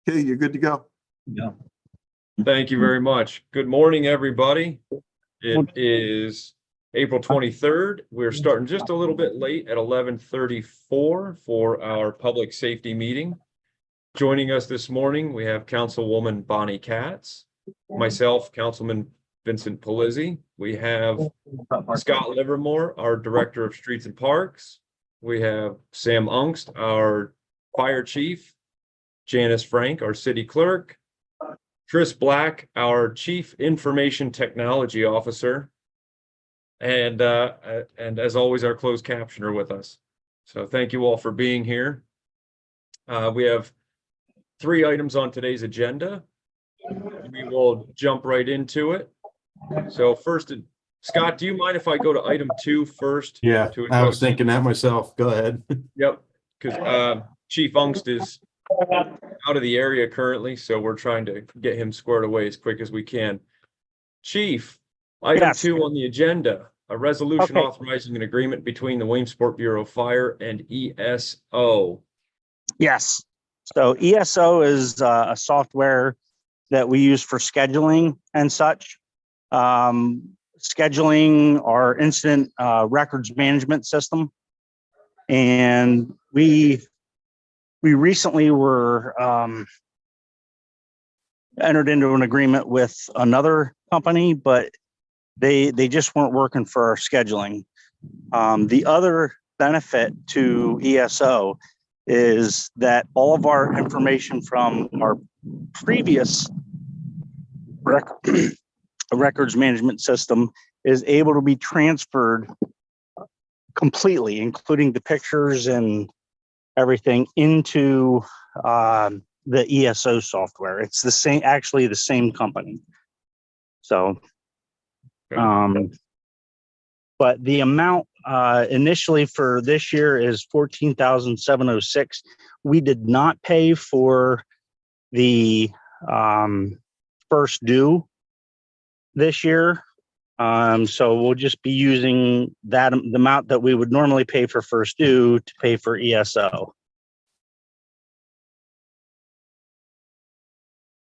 Okay, you're good to go. Yeah. Thank you very much. Good morning, everybody. It is April 23rd. We're starting just a little bit late at 11:34 for our public safety meeting. Joining us this morning, we have Councilwoman Bonnie Katz, myself, Councilman Vincent Palizzi. We have Scott Livermore, our Director of Streets and Parks. We have Sam Ungst, our Fire Chief. Janice Frank, our City Clerk. Chris Black, our Chief Information Technology Officer. And as always, our closed captioner with us. So thank you all for being here. We have 3 items on today's agenda. We will jump right into it. So first, Scott, do you mind if I go to item 2 first? Yeah, I was thinking that myself. Go ahead. Yep, because Chief Ungst is out of the area currently, so we're trying to get him squared away as quick as we can. Chief, item 2 on the agenda, a resolution authorizing an agreement between the Williamsport Bureau of Fire and ESO. Yes. So ESO is a software that we use for scheduling and such. Scheduling our incident records management system. And we recently were entered into an agreement with another company, but they just weren't working for our scheduling. The other benefit to ESO is that all of our information from our previous records management system is able to be transferred completely, including the pictures and everything, into the ESO software. It's the same, actually the same company. So, but the amount initially for this year is $14,706. We did not pay for the first due this year. So we'll just be using that the amount that we would normally pay for first due to pay for ESO.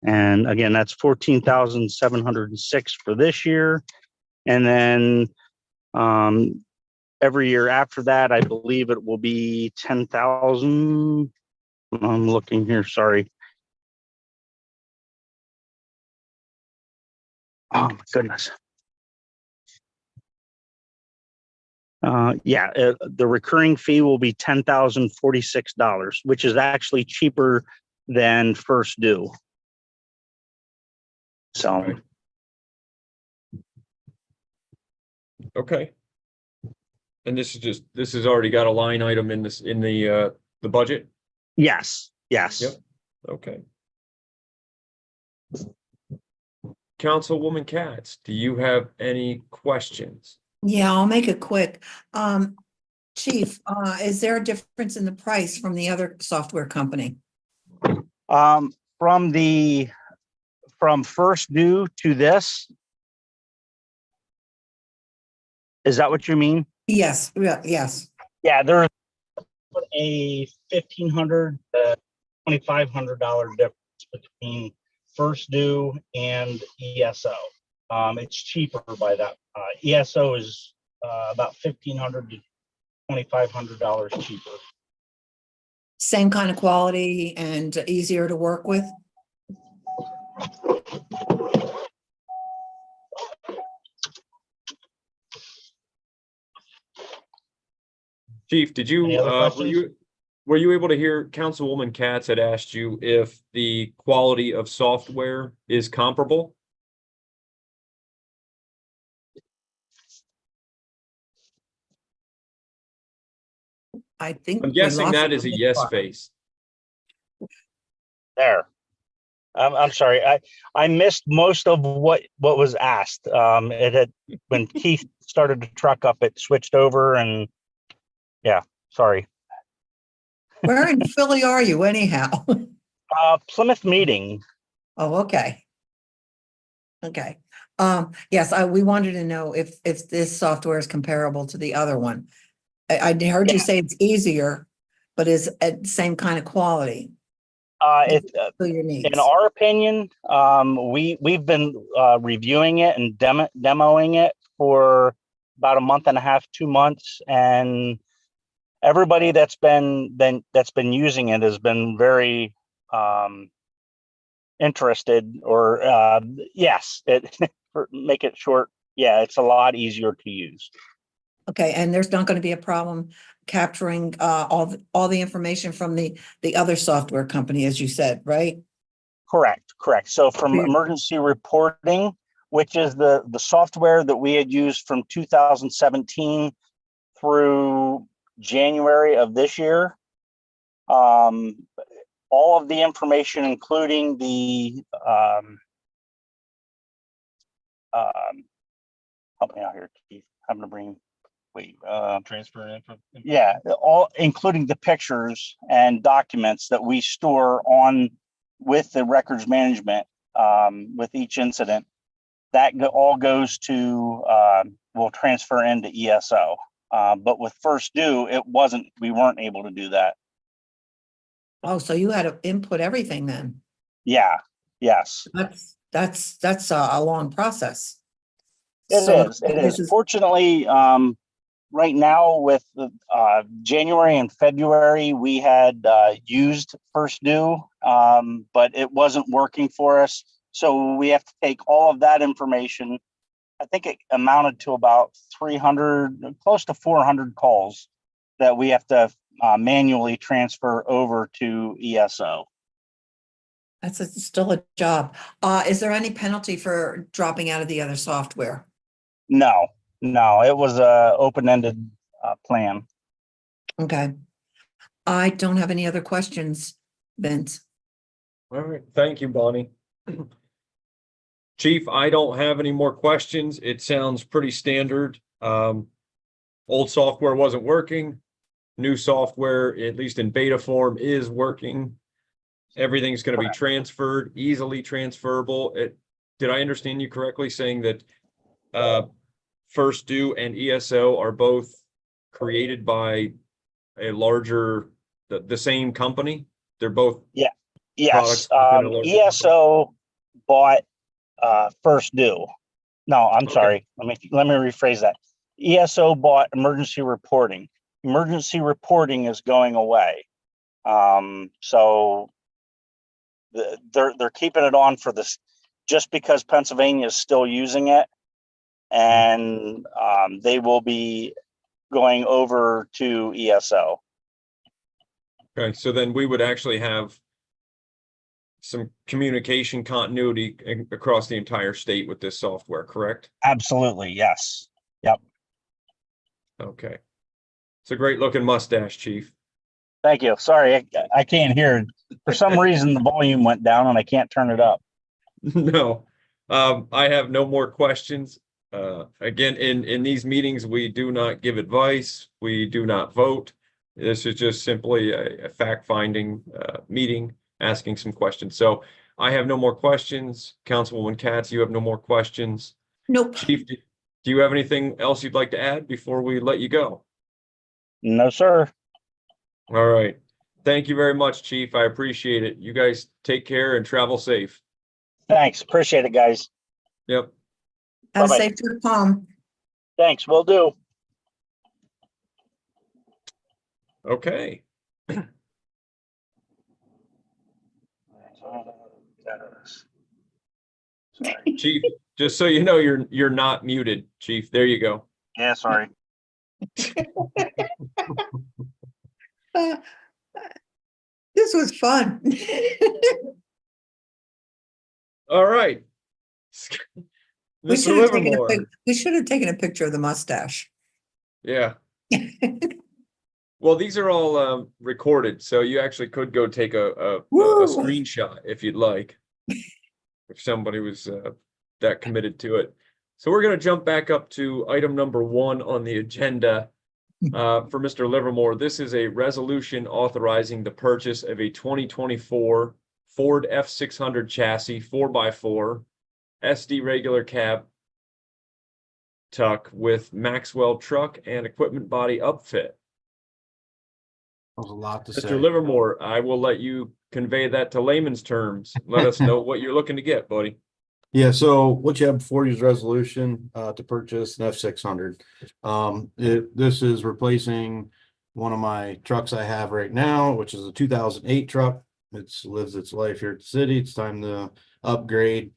And again, that's $14,706 for this year. And then every year after that, I believe it will be 10,000. I'm looking here, sorry. Oh my goodness. The recurring fee will be $10,046, which is actually cheaper than first due. So. Okay. And this has already got a line item in the budget? Yes. Yes. Yep. Okay. Councilwoman Katz, do you have any questions? Yeah, I'll make it quick. Chief, is there a difference in the price from the other software company? From first due to this? Is that what you mean? Yes, yes. Yeah, there's a $1,500 to $2,500 difference between first due and ESO. It's cheaper by that. ESO is about $1,500 to $2,500 cheaper. Same kind of quality and easier to work with? Chief, did you were you able to hear Councilwoman Katz had asked you if the quality of software is comparable? I think I'm guessing that is a yes face. There. I'm sorry. I missed most of what was asked. It had, when Keith started to truck up, it switched over, and yeah, sorry. Where in Philly are you anyhow? Plymouth meeting. Oh, okay. Okay. Yes, we wanted to know if this software is comparable to the other one. I heard you say it's easier, but is at the same kind of quality. For your needs. In our opinion, we've been reviewing it and demoing it for about a month and a half, 2 months, and everybody that's been using it has been very interested. Or yes, it make it short. Yeah, it's a lot easier to use. Okay, and there's not going to be a problem capturing all the information from the other software company, as you said, right? Correct. So from Yeah. emergency reporting, which is the software that we had used from 2017 through January of this year, all of the information, including the help me out here, Keith. I'm gonna bring transfer info. Yeah, all including the pictures and documents that we store on with the records management with each incident. That all goes to will transfer into ESO. But with First Due, we weren't able to do that. Oh, so you had to input everything then? Yeah. Yes. That's a long process. It is. Fortunately, right now with the January and February, we had used First Due, but it wasn't working for us. So we have to take all of that information. I think it amounted to about 300, close to 400 calls that we have to manually transfer over to ESO. That's still a job. Is there any penalty for dropping out of the other software? No, it was a open-ended plan. Okay. I don't have any other questions, Vince. All right, thank you, Bonnie. Chief, I don't have any more questions. It sounds pretty standard. Old software wasn't working. New software, at least in beta form, is working. Everything's going to be transferred, easily transferable. Did I understand you correctly saying that First Due and ESO are both created by a larger, the same company? They're both Yes. within a larger ESO bought First Due. No, I'm Okay. sorry. Let me rephrase that. ESO bought emergency reporting. Emergency reporting is going away. So they're keeping it on for this just because Pennsylvania is still using it, and they will be going over to ESO. Okay, so then we would actually have some communication continuity across the entire state with this software, correct? Absolutely, yes. Yep. Okay. It's a great looking mustache, Chief. Thank you. Sorry, I can't hear. For some reason, the volume went down and I can't turn it up. No, I have no more questions. Again, in these meetings, we do not give advice. We do not vote. This is just simply a fact-finding meeting, asking some questions. So I have no more questions. Councilwoman Katz, you have no more questions. Nope. Chief, do you have anything else you'd like to add before we let you go? No, sir. All right. Thank you very much, Chief. I appreciate it. You guys take care and travel safe. Thanks. Appreciate it, guys. Yep. Have a Bye-bye. safe trip home. Thanks. Will do. Okay. Sorry. Chief, just so you know, you're not muted, Chief. There you go. Yeah, sorry. This was fun. All right. We Mr. should have taken Livermore. we should have taken a picture of the mustache. Yeah. Well, these are all recorded, so you actually could go take a Woo! screenshot if you'd like, if somebody was that committed to it. So we're going to jump back up to item number 1 on the agenda. For Mr. Livermore, this is a resolution authorizing the purchase of a 2024 Ford F600 chassis 4x4 SD regular cab tuck with Maxwell truck and equipment body upfit. That was a lot to Mr. say. Livermore, I will let you convey that to layman's terms. Let us know what you're looking to get, buddy. Yeah, so what you have before you is resolution to purchase an F600. This is replacing one of my trucks I have right now, which is a 2008 truck. It's lives its life here at the city. It's time to upgrade.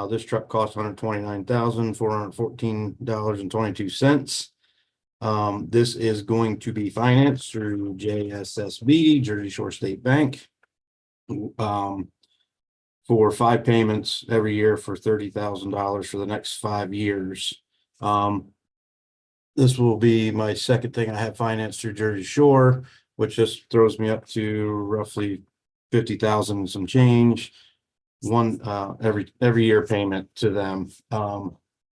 This truck costs $129,414.22. This is going to be financed through JSSB, Jersey Shore State Bank. For 5 payments every year for $30,000 for the next 5 years. This will be my second thing I have financed through Jersey Shore, which just throws me up to roughly 50,000 and some change. One every year payment to them.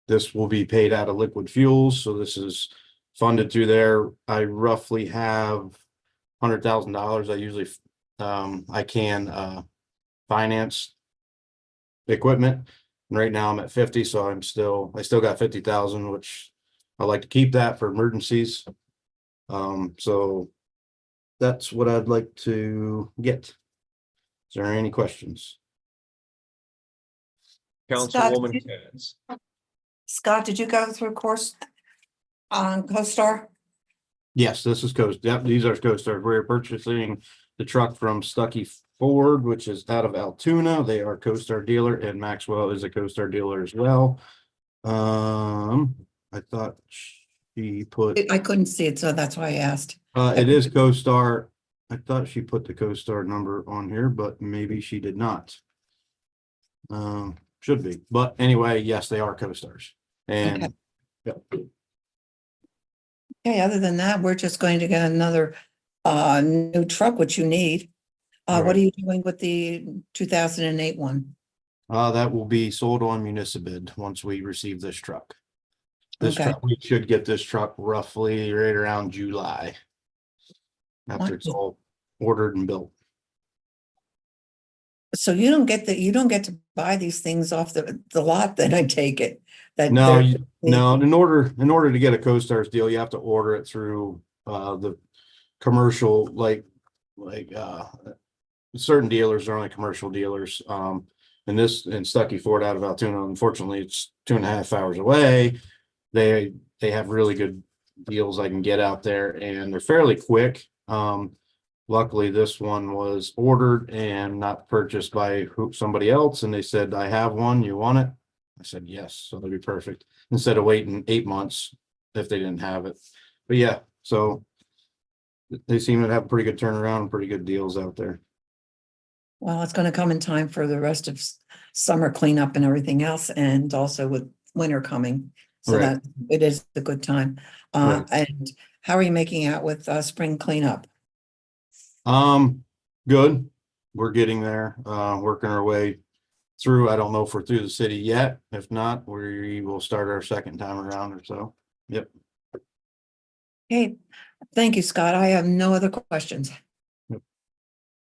This will be paid out of liquid fuels, so this is funded through there. I roughly have $100,000. I usually I can finance equipment. And right now I'm at 50, so I still got 50,000, which I like to keep that for emergencies. So that's what I'd like to get. Is there any questions? Councilwoman Katz. Scott, did you go through a course on CoStar? Yes, this is Coast. Yep, these are CoStar. We're purchasing the truck from Stuckey Ford, which is out of Altoona. They are CoStar dealer, and Maxwell is a CoStar dealer as well. I thought she put I couldn't see it, so that's why I asked. it is CoStar. I thought she put the CoStar number on here, but maybe she did not. Should be, but anyway, yes, they are CoStars. And Okay. yep. Okay, other than that, we're just going to get another new truck, which you need. What Right. are you doing with the 2008 one? That will be sold on Municipid once we receive this truck. This Okay. truck, we should get this truck roughly right around July. After it's all ordered and built. So you don't get to buy these things off the lot, then I take it. That No, they're- no, in order to get a CoStar's deal, you have to order it through the commercial, like certain dealers are only commercial dealers. And Stuckey Ford out of Altoona, unfortunately, it's 2.5 hours away. They have really good deals I can get out there, and they're fairly quick. Luckily, this one was ordered and not purchased by somebody else, and they said, I have one, you want it? I said, yes, so that'd be perfect, instead of waiting 8 months if they didn't have it. But yeah, so they seem to have pretty good turnaround, pretty good deals out there. Well, it's going to come in time for the rest of summer cleanup and everything else, and also with winter coming. So Right. that it is a good time. Right. And how are you making out with spring cleanup? Good. We're getting there, working our way through. I don't know if we're through the city yet. If not, we will start our second time around or so. Yep. Okay, thank you, Scott. I have no other questions.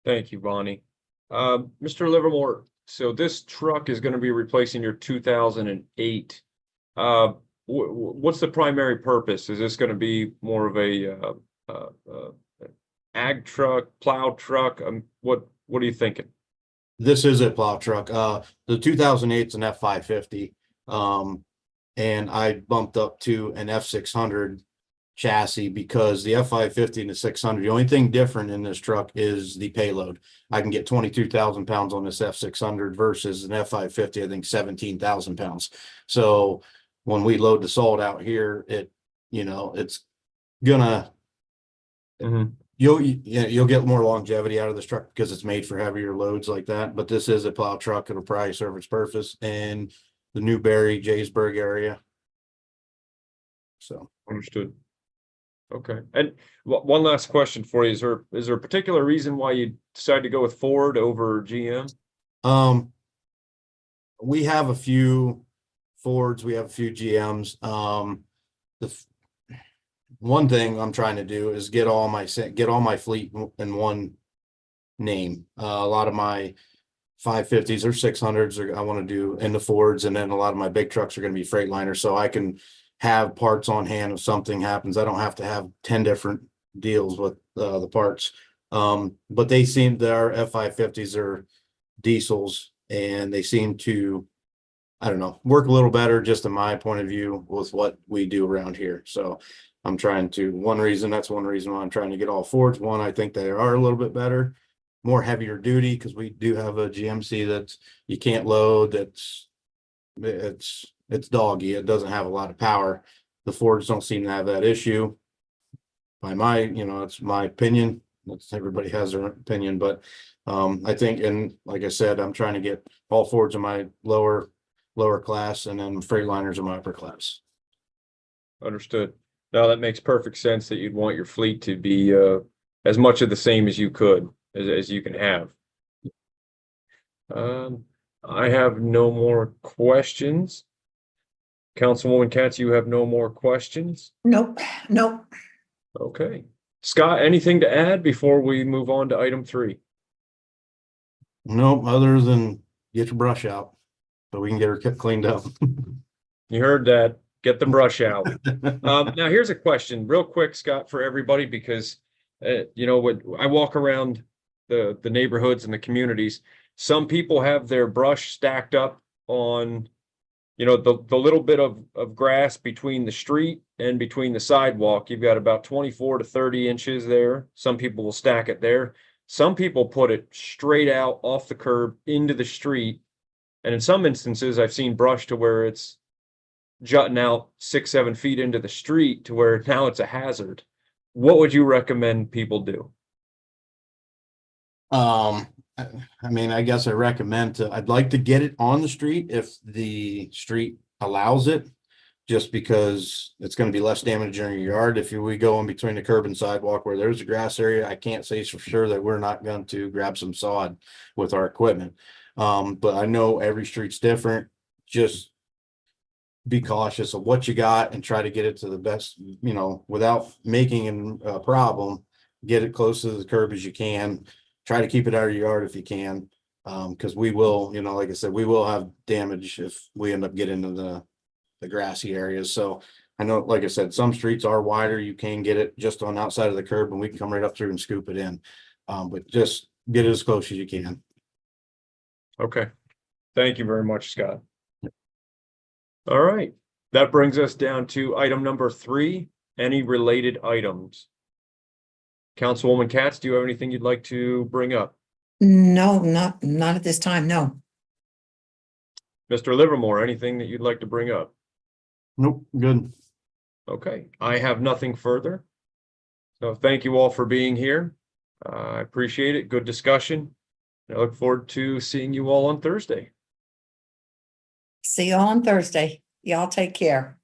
Thank you, Bonnie. Mr. Livermore, so this truck is going to be replacing your 2008. What's the primary purpose? Is this going to be more of a ag truck, plow truck? What are you thinking? This is a plow truck. The 2008 is an F550. And I bumped up to an F600 chassis because the F550 and the 600, the only thing different in this truck is the payload. I can get 22,000 pounds on this F600 versus an F550, I think 17,000 pounds. So when we load the salt out here, it's gonna, you'll get more longevity out of this truck because it's made for heavier loads like that. But this is a plow truck. It'll probably serve its purpose in the Newberry, Jaysburg area. So Understood. Okay. And one last question for you. Is there a particular reason why you decided to go with Ford over GM? We have a few Fords, we have a few GMs. One thing I'm trying to do is get all my fleet in one name. A lot of my 550s or 600s I want to do in the Fords, and then a lot of my big trucks are going to be Freightliners, so I can have parts on hand if something happens. I don't have to have 10 different deals with the parts. But they seem, their F-550s are diesels and they seem to, I don't know, work a little better, just in my point of view, with what we do around here. So I'm trying to, that's one reason why I'm trying to get all Fords. One, I think they are a little bit better, more heavier duty, because we do have a GMC that you can't load, it's doggy. It doesn't have a lot of power. The Fords don't seem to have that issue. By my, it's my opinion. Everybody has their opinion, but I think, and like I said, I'm trying to get all Fords in my lower class and then Freightliners in my upper class. Understood. Now that makes perfect sense that you'd want your fleet to be as much of the same as you could, as you can have. I have no more questions. Councilwoman Katz, you have no more questions? Nope, nope. Okay. Scott, anything to add before we move on to item 3? Nope, other than get your brush out so we can get her cleaned up. You heard that. Get the brush out. Now here's a question real quick, Scott, for everybody, because when I walk around the neighborhoods and the communities, some people have their brush stacked up on, the little bit of grass between the street and between the sidewalk. You've got about 24 to 30 inches there. Some people will stack it there. Some people put it straight out off the curb into the street. And in some instances, I've seen brush to where it's jutting out 6-7 feet into the street to where now it's a hazard. What would you recommend people do? I mean, I guess I recommend I'd like to get it on the street if the street allows it, just because it's going to be less damage in your yard. If we go in between the curb and sidewalk where there's a grass area, I can't say for sure that we're not going to grab some sod with our equipment. But I know every street's different. Just be cautious of what you got and try to get it to the best, without making a problem. Get it close to the curb as you can. Try to keep it out of your yard if you can, because we will, like I said, we will have damage if we end up getting into the grassy areas. So I know, like I said, some streets are wider. You can get it just on outside of the curb and we can come right up through and scoop it in. But just get it as close as you can. Okay. Thank you very much, Scott. All right. That brings us down to item number 3, any related items. Councilwoman Katz, do you have anything you'd like to bring up? No, not at this time, no. Mr. Livermore, anything that you'd like to bring up? Nope, good. Okay, I have nothing further. So thank you all for being here. I appreciate it. Good discussion. I look forward to seeing you all on Thursday. See you all on Thursday. Y'all take care.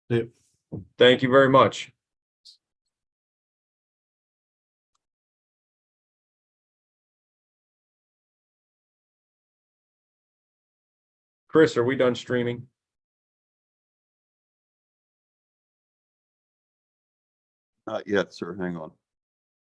Yep. Thank you very much. Chris, are we done streaming? Not yet, sir. Hang on.